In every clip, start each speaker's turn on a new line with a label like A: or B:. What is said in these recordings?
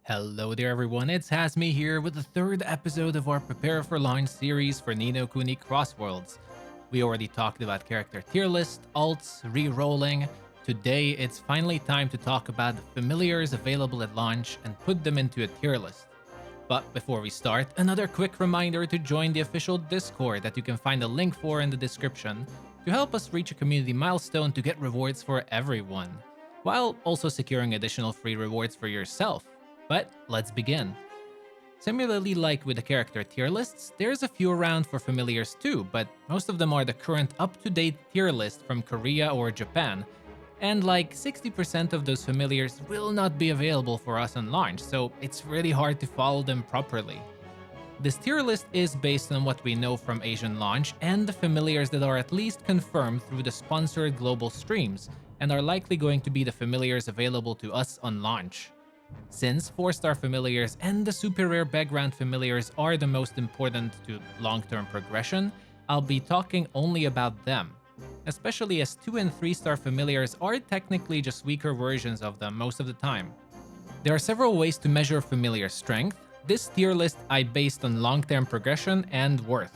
A: Hello there everyone, it's Hasme here with the third episode of our Prepare for Launch series for Ni no Kuni Crossworlds. We already talked about character tier list, alts, re-rolling. Today it's finally time to talk about the familiars available at launch and put them into a tier list. But before we start, another quick reminder to join the official Discord that you can find a link for in the description to help us reach a community milestone to get rewards for everyone, while also securing additional free rewards for yourself. But let's begin. Similarly, like with the character tier lists, there's a few around for familiars too, but most of them are the current up-to-date tier list from Korea or Japan, and like 60% of those familiars will not be available for us on launch, so it's really hard to follow them properly. This tier list is based on what we know from Asian launch and the familiars that are at least confirmed through the sponsored global streams, and are likely going to be the familiars available to us on launch. Since 4-star familiars and the super rare background familiars are the most important to long-term progression, I'll be talking only about them, especially as 2 and 3-star familiars are technically just weaker versions of them most of the time. There are several ways to measure familiar strength. This tier list I based on long-term progression and worth.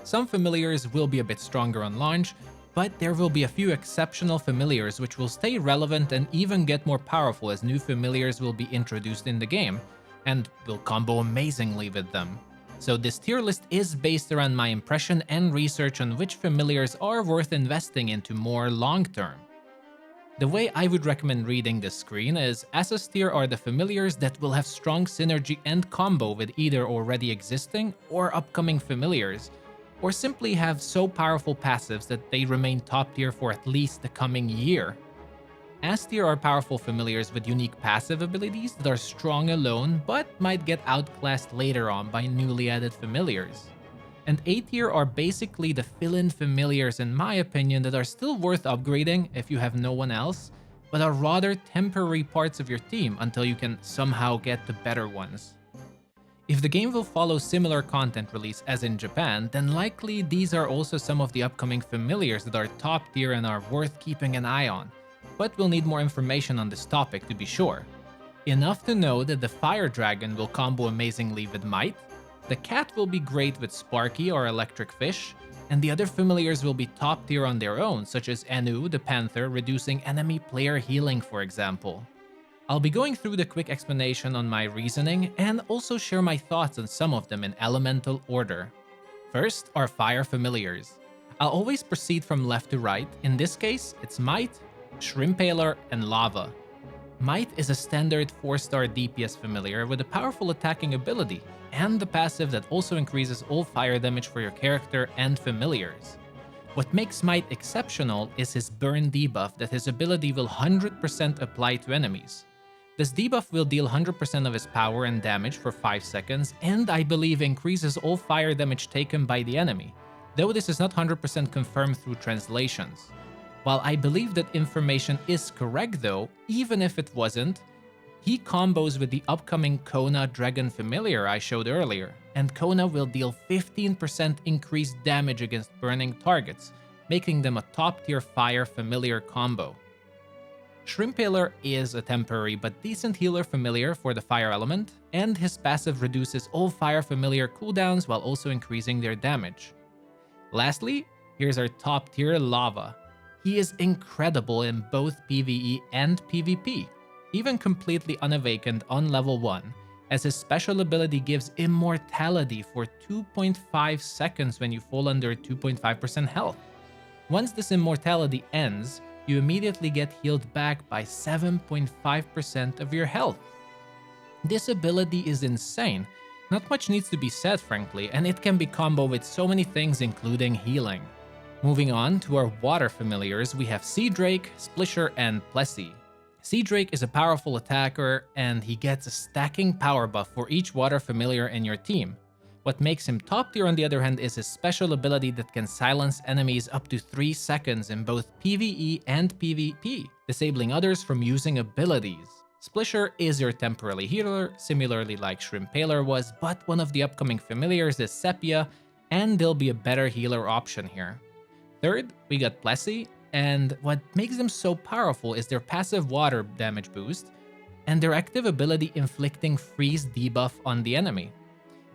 A: Some familiars will be a bit stronger on launch, but there will be a few exceptional familiars which will stay relevant and even get more powerful as new familiars will be introduced in the game, and will combo amazingly with them. So this tier list is based around my impression and research on which familiars are worth investing into more long-term. The way I would recommend reading this screen is SS tier are the familiars that will have strong synergy and combo with either already existing or upcoming familiars, or simply have so powerful passives that they remain top tier for at least the coming year. S tier are powerful familiars with unique passive abilities that are strong alone but might get outclassed later on by newly added familiars. And A tier are basically the fill-in familiars in my opinion that are still worth upgrading if you have no one else, but are rather temporary parts of your team until you can somehow get the better ones. If the game will follow similar content release as in Japan, then likely these are also some of the upcoming familiars that are top tier and are worth keeping an eye on, but we'll need more information on this topic to be sure. Enough to know that the Fire Dragon will combo amazingly with Mite, the Cat will be great with Sparkee or Electric Fish, and the other familiars will be top tier on their own, such as Enu the Panther reducing enemy player healing for example. I'll be going through the quick explanation on my reasoning and also share my thoughts on some of them in elemental order. First are fire familiars. I'll always proceed from left to right. In this case, it's Mite, Shrimpaler, and Lahva. Mite is a standard 4-star DPS familiar with a powerful attacking ability, and the passive that also increases all fire damage for your character and familiars. What makes Mite exceptional is his burn debuff that his ability will 100% apply to enemies. This debuff will deal 100% of his power and damage for 5 seconds, and I believe increases all fire damage taken by the enemy, though this is not 100% confirmed through translations. While I believe that information is correct though, even if it wasn't, he combos with the upcoming Kona Dragon Familiar I showed earlier, and Kona will deal 15% increased damage against burning targets, making them a top tier fire familiar combo. Shrimpaler is a temporary but decent healer familiar for the fire element, and his passive reduces all fire familiar cooldowns while also increasing their damage. Lastly, here's our top tier Lahva. He is incredible in both PvE and PvP, even completely unawakened on level 1, as his special ability gives immortality for 2.5 seconds when you fall under 2.5% health. Once this immortality ends, you immediately get healed back by 7.5% of your health. This ability is insane. Not much needs to be said frankly, and it can be comboed with so many things including healing. Moving on to our water familiars, we have Sea Drake, Splisher, and Plessie. Sea Drake is a powerful attacker, and he gets a stacking power buff for each water familiar in your team. What makes him top tier on the other hand is his special ability that can silence enemies up to 3 seconds in both PvE and PvP, disabling others from using abilities. Splisher is your temporary healer, similarly like Shrimpaler was, but one of the upcoming familiars is Sepia, and they'll be a better healer option here. Third, we got Plessie, and what makes them so powerful is their passive water damage boost, and their active ability inflicting freeze debuff on the enemy.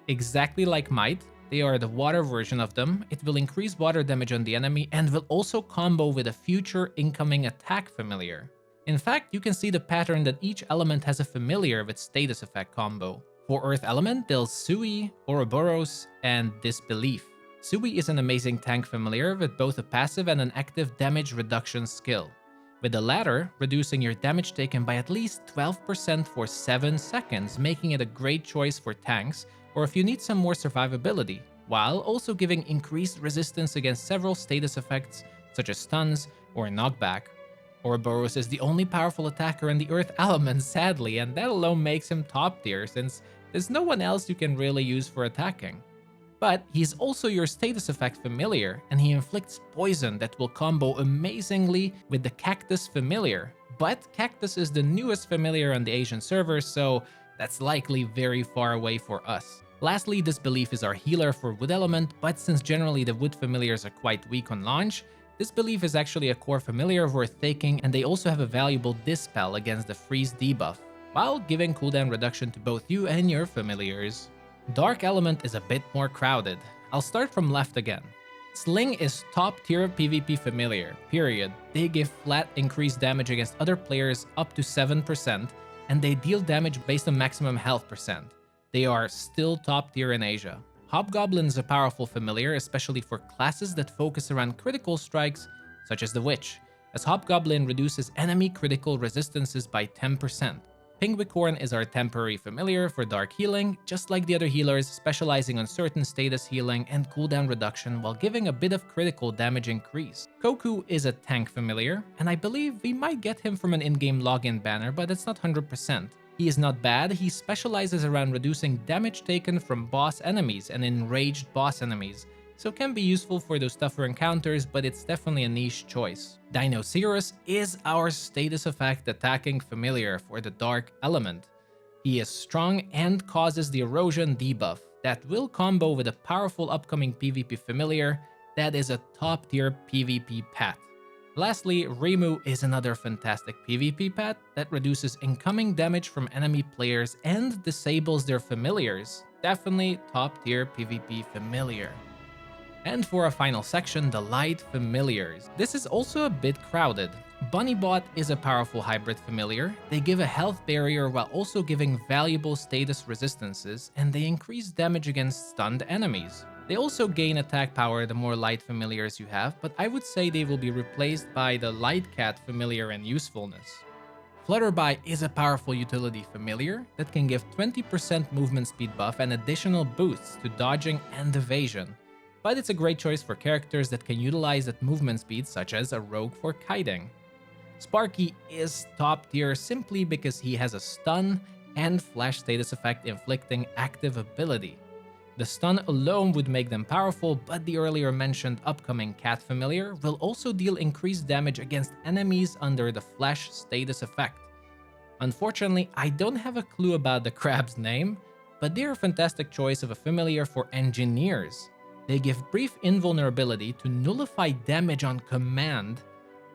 A: Exactly like Mite, they are the water version of them. It will increase water damage on the enemy and will also combo with a future incoming attack familiar. In fact, you can see the pattern that each element has a familiar with status effect combo. For Earth Element, there's Sui, Oroboros, and Disbeleaf. Sui is an amazing tank familiar with both a passive and an active damage reduction skill, with the latter reducing your damage taken by at least 12% for 7 seconds, making it a great choice for tanks or if you need some more survivability, while also giving increased resistance against several status effects such as stuns or knockback. Oroboros is the only powerful attacker in the Earth Element, sadly, and that alone makes him top tier since there's no one else you can really use for attacking. But he's also your status effect familiar, and he inflicts poison that will combo amazingly with the Cactus familiar. But Cactus is the newest familiar on the Asian servers, so that's likely very far away for us. Lastly, Disbeleaf is our healer for Wood Element, but since generally the Wood familiars are quite weak on launch, Disbeleaf is actually a core familiar worth taking, and they also have a valuable Dispel against the freeze debuff, while giving cooldown reduction to both you and your familiars. Dark Element is a bit more crowded. I'll start from left again. Sling is top tier PvP familiar, period. They give flat increased damage against other players up to 7%, and they deal damage based on maximum health percent. They are still top tier in Asia. Hobgoblin is a powerful familiar, especially for classes that focus around critical strikes, such as the Witch, as Hobgoblin reduces enemy critical resistances by 10%. Penguicorn is our temporary familiar for dark healing, just like the other healers, specializing on certain status healing and cooldown reduction while giving a bit of critical damage increase. Kokou is a tank familiar, and I believe we might get him from an in-game login banner, but it's not 100%. He is not bad. He specializes around reducing damage taken from boss enemies and enraged boss enemies, so can be useful for those tougher encounters, but it's definitely a niche choice. Dinocerus is our status effect attacking familiar for the Dark Element. He is strong and causes the erosion debuff that will combo with a powerful upcoming PvP familiar that is a top tier PvP pet. Lastly, Rimu is another fantastic PvP pet that reduces incoming damage from enemy players and disables their familiars. Definitely top tier PvP familiar. And for our final section, the light familiars. This is also a bit crowded. Bunnybot is a powerful hybrid familiar. They give a health barrier while also giving valuable status resistances, and they increase damage against stunned enemies. They also gain attack power the more light familiars you have, but I would say they will be replaced by the light cat familiar in usefulness. Flutterby is a powerful utility familiar that can give 20% movement speed buff and additional boosts to dodging and evasion. But it's a great choice for characters that can utilize that movement speed, such as a rogue for kiting. Sparkee is top tier simply because he has a stun and flash status effect inflicting active ability. The stun alone would make them powerful, but the earlier mentioned upcoming cat familiar will also deal increased damage against enemies under the flash status effect. Unfortunately, I don't have a clue about the crab's name, but they're a fantastic choice of a familiar for engineers. They give brief invulnerability to nullify damage on command,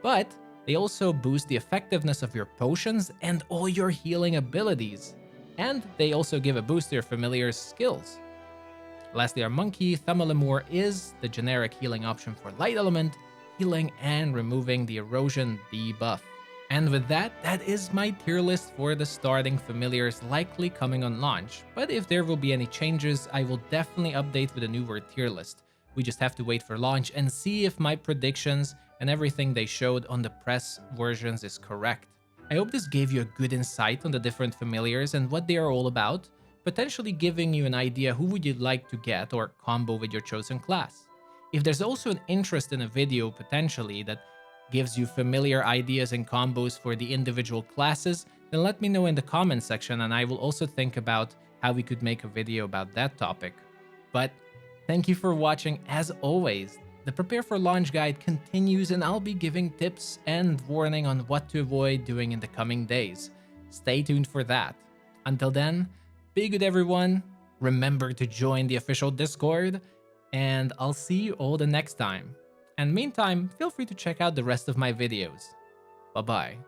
A: but they also boost the effectiveness of your potions and all your healing abilities. And they also give a boost to your familiar's skills. Lastly, our monkey, Thumbelemur, is the generic healing option for light element, healing and removing the erosion debuff. And with that, that is my tier list for the starting familiars likely coming on launch. But if there will be any changes, I will definitely update with a newer tier list. We just have to wait for launch and see if my predictions and everything they showed on the press versions is correct. I hope this gave you a good insight on the different familiars and what they are all about, potentially giving you an idea who would you like to get or combo with your chosen class. If there's also an interest in a video potentially that gives you familiar ideas and combos for the individual classes, then let me know in the comment section and I will also think about how we could make a video about that topic. But thank you for watching as always. The Prepare for Launch guide continues and I'll be giving tips and warning on what to avoid doing in the coming days. Stay tuned for that. Until then, be good everyone, remember to join the official Discord, and I'll see you all the next time. And meantime, feel free to check out the rest of my videos. Bye bye.